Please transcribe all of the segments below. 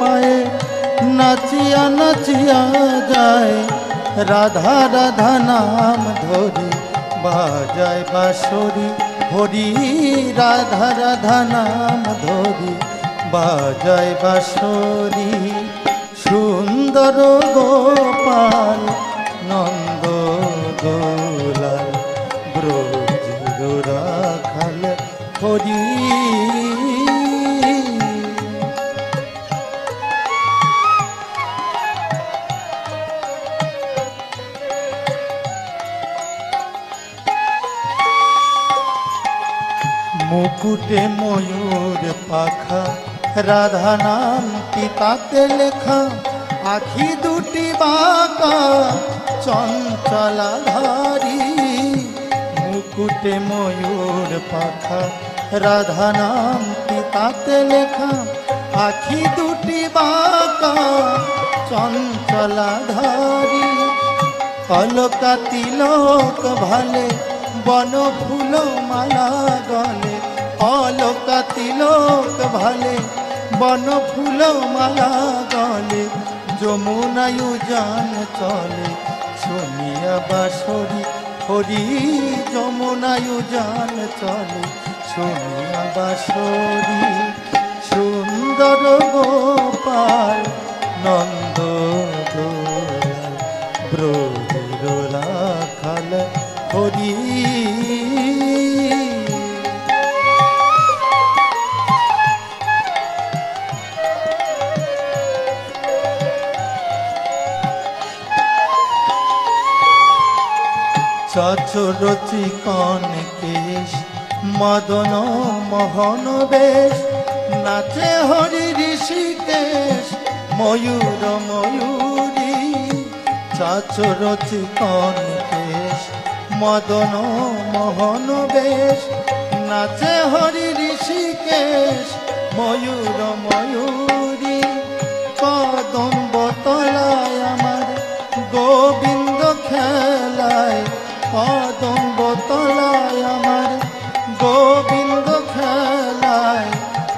পায়ে নাচিয়া নাচিয়া যায়, রাধা রাধা নাম ধরি বাজায় বাঁশরি, হরি রাধা রাধা নাম ধরি বাজায় বাঁশরি। সুন্দর গোপাল নন্দ দোলাল, ব্রজের রাখাল হরি। মুকুটে ময়ূর পাখা, রাধা নামটি তাতে লেখা, আখি দুটি বাঁকা চঞ্চলাধারী। মুকুটে ময়ূর পাখা, রাধা নামটি তাতে লেখা, আখি দুটি বাঁকা চঞ্চলাধারী। অলকা তিলক ভালে, বন ফুল মালা গলে, অলকা তিলক ভালে, বন ফুল মালা গলে, যমুনায় উজান চলে শুনিয়া বাঁশরি, হরি যমুনায় উজান চলে শুনিয়া বাঁশরি। সুন্দর গোপাল নন্দ দোলাল, ব্রজের রাখাল হরি। চাচর চিকন কেশ, মদন মোহন বেশ, নাচে হরি ঋষিকেশ ময়ূর ময়ূরী। চাচর চিকন কেশ, মদন মোহন বেশ, নাচে হরি ঋষিকেশ ময়ূর ময়ূরী। কদম্ব তলায় আমার গোবিন্দ খেলায়, কদম্ব তলায় আমার গোবিন্দ খেলায়,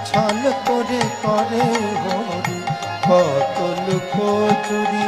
ছল করে করে হরি কত লুকোচুরি।